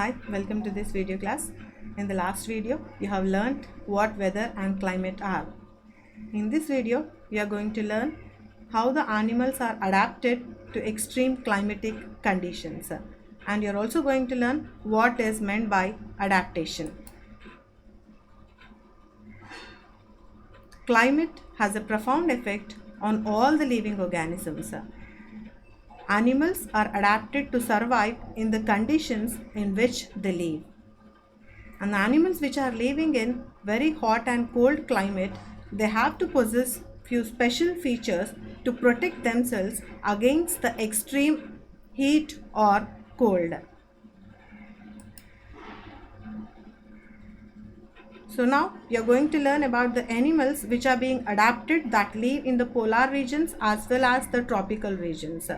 Hi, welcome to this video class. In the last video, you have learned what weather and climate are. In this video, we are going to learn how the animals are adapted to extreme climatic conditions. And you're also going to learn what is meant by adaptation. Climate has a profound effect on all the living organisms. Animals are adapted to survive in the conditions in which they live. And the animals which are living in very hot and cold climate, they have to possess few special features to protect themselves against the extreme heat or cold. So now we are going to learn about the animals which are being adapted that live in the polar regions as well as the tropical regions.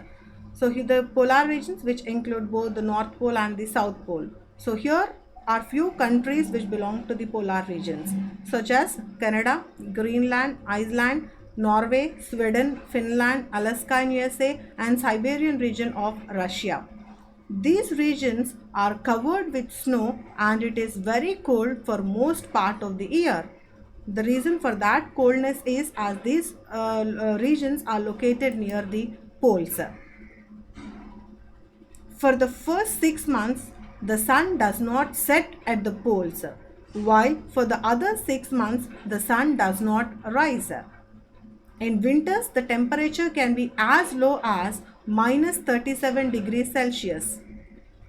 So here the polar regions which include both the North Pole and the South Pole. So here are few countries which belong to the polar regions such as Canada, Greenland, Iceland, Norway, Sweden, Finland, Alaska in USA and Siberian region of Russia. These regions are covered with snow and it is very cold for most part of the year. The reason for that coldness is as these regions are located near the poles. For the first 6 months, the sun does not set at the poles, while for the other 6 months, the sun does not rise. In winters, the temperature can be as low as minus 37 degrees Celsius.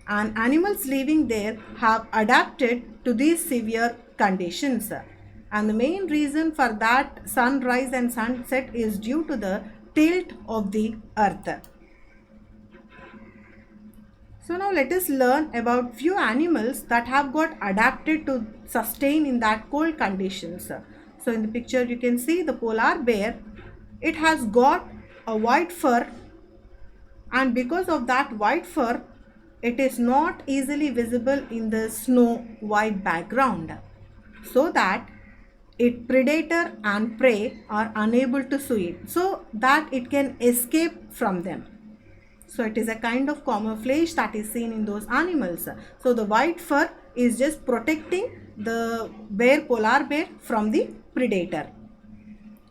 And animals living there have adapted to these severe conditions. And the main reason for that sunrise and sunset is due to the tilt of the earth. So now let us learn about few animals that have got adapted to sustain in that cold conditions. So in the picture you can see the polar bear. It has got a white fur, and because of that white fur, it is not easily visible in the snow white background, so that its predator and prey are unable to see it, so that it can escape from them. So it is a kind of camouflage that is seen in those animals. So the white fur is just protecting the polar bear from the predator.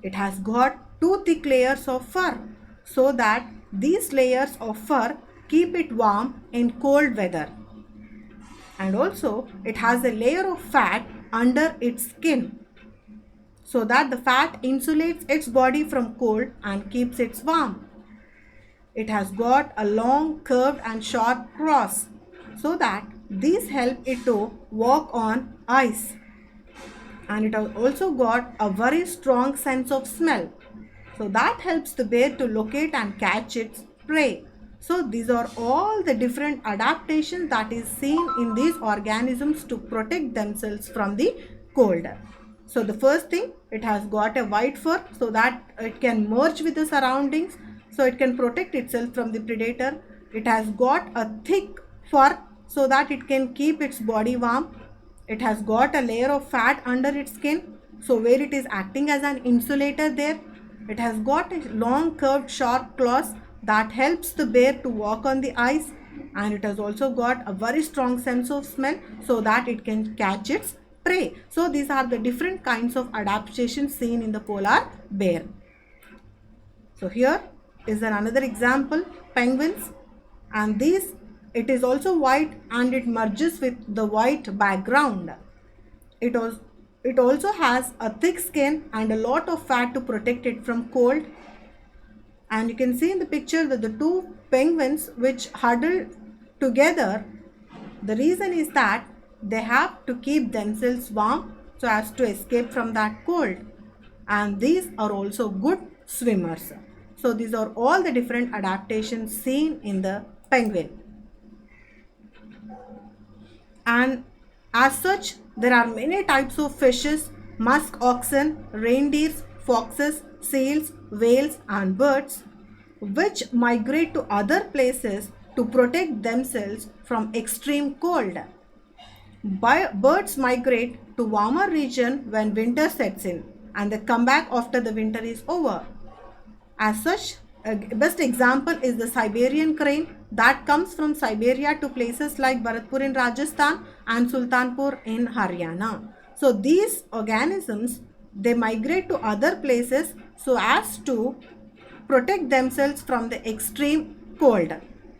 It has got 2 thick layers of fur, so that these layers of fur keep it warm in cold weather. And also it has a layer of fat under its skin, so that the fat insulates its body from cold and keeps it warm. It has got a long curved and sharp cross, so that these help it to walk on ice. And it has also got a very strong sense of smell, so that helps the bear to locate and catch its prey. So these are all the different adaptations that is seen in these organisms to protect themselves from the cold. So the first thing, it has got a white fur so that it can merge with the surroundings, so it can protect itself from the predator. It has got a thick fur so that it can keep its body warm. It has got a layer of fat under its skin, so where it is acting as an insulator there. It has got a long curved sharp claws that helps the bear to walk on the ice, and it has also got a very strong sense of smell so that it can catch its prey. So these are the different kinds of adaptations seen in the polar bear. So here is another example, penguins, and it is also white and it merges with the white background. It also has a thick skin and a lot of fat to protect it from cold. And you can see in the picture that the 2 penguins which huddle together, the reason is that they have to keep themselves warm so as to escape from that cold. And these are also good swimmers. So these are all the different adaptations seen in the penguin. And as such, there are many types of fishes, musk oxen, reindeers, foxes, seals, whales and birds which migrate to other places to protect themselves from extreme cold. Birds migrate to warmer region when winter sets in, and they come back after the winter is over. As such, best example is the Siberian crane that comes from Siberia to places like Bharatpur in Rajasthan and Sultanpur in Haryana. So these organisms, they migrate to other places so as to protect themselves from the extreme cold.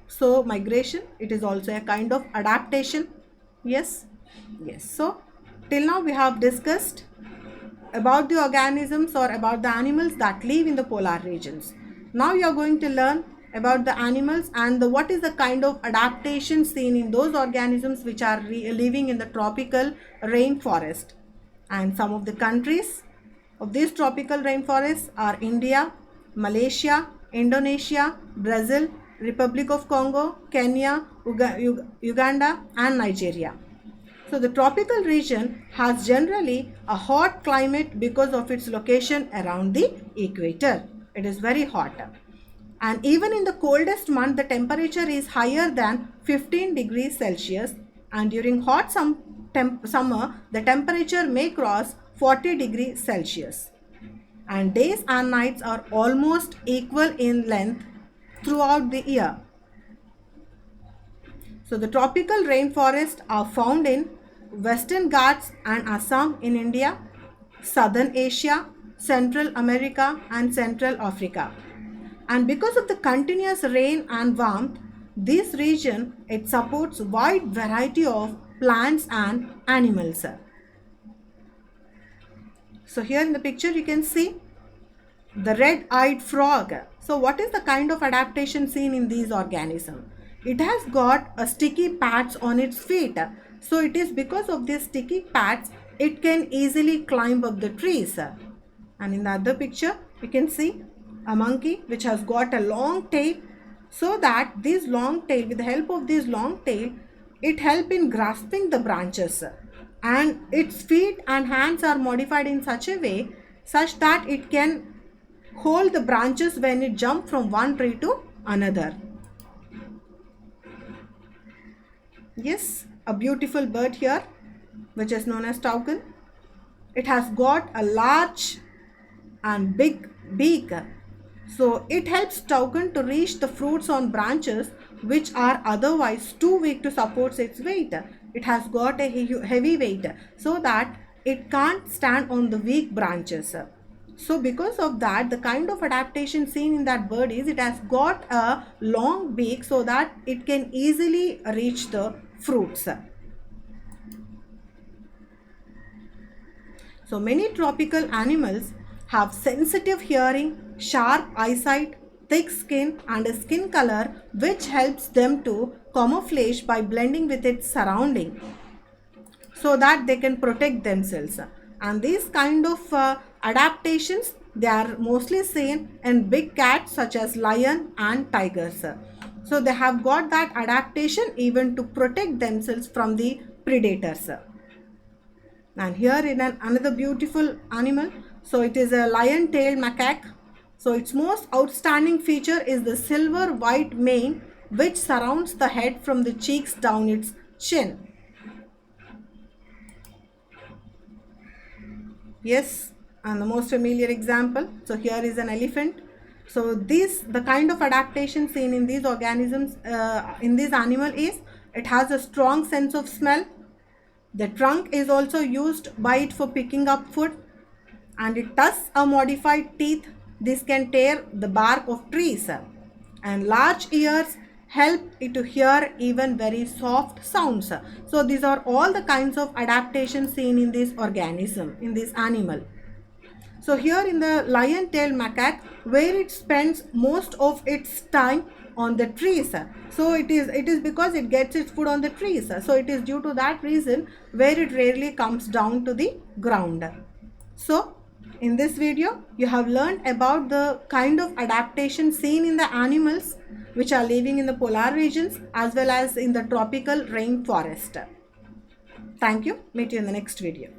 So migration, it is also a kind of adaptation. Yes, yes. So till now we have discussed about the organisms or about the animals that live in the polar regions. Now you are going to learn about the animals and what is the kind of adaptation seen in those organisms which are living in the tropical rainforest. And some of the countries of these tropical rainforests are India, Malaysia, Indonesia, Brazil, Republic of Congo, Kenya, Uganda and Nigeria. So the tropical region has generally a hot climate because of its location around the equator. It is very hot. And even in the coldest month, the temperature is higher than 15 degrees Celsius. And during hot summer, the temperature may cross 40 degrees Celsius. And days and nights are almost equal in length throughout the year. So the tropical rainforests are found in Western Ghats and Assam in India, Southern Asia, Central America and Central Africa. And because of the continuous rain and warmth, this region, it supports wide variety of plants and animals. So here in the picture you can see the red-eyed frog. So what is the kind of adaptation seen in these organisms? It has got a sticky pads on its feet. So it is because of these sticky pads, it can easily climb up the trees. And in the other picture, you can see a monkey which has got a long tail. So that this long tail, with the help of this long tail, it helps in grasping the branches. And its feet and hands are modified in such a way such that it can hold the branches when it jumps from one tree to another. Yes, a beautiful bird here which is known as toucan. It has got a large and big beak. So it helps toucan to reach the fruits on branches which are otherwise too weak to support its weight. It has got a heavy weight so that it can't stand on the weak branches. So because of that, the kind of adaptation seen in that bird is it has got a long beak so that it can easily reach the fruits. So many tropical animals have sensitive hearing, sharp eyesight, thick skin and a skin color which helps them to camouflage by blending with its surrounding so that they can protect themselves. And these kind of adaptations, they are mostly seen in big cats such as lion and tigers. So they have got that adaptation even to protect themselves from the predators. And here in another beautiful animal, so it is a lion-tailed macaque. So its most outstanding feature is the silver white mane which surrounds the head from the cheeks down its chin. Yes, and the most familiar example, so here is an elephant. So the kind of adaptation seen in these organisms, in this animal is, it has a strong sense of smell. The trunk is also used by it for picking up food, and it has a modified teeth. This can tear the bark of trees, and large ears help it to hear even very soft sounds. So these are all the kinds of adaptations seen in this organism, in this animal. So here in the lion-tailed macaque, where it spends most of its time on the trees. So it is because it gets its food on the trees. So it is due to that reason where it rarely comes down to the ground. So in this video, you have learned about the kind of adaptation seen in the animals which are living in the polar regions as well as in the tropical rainforest. Thank you. Meet you in the next video.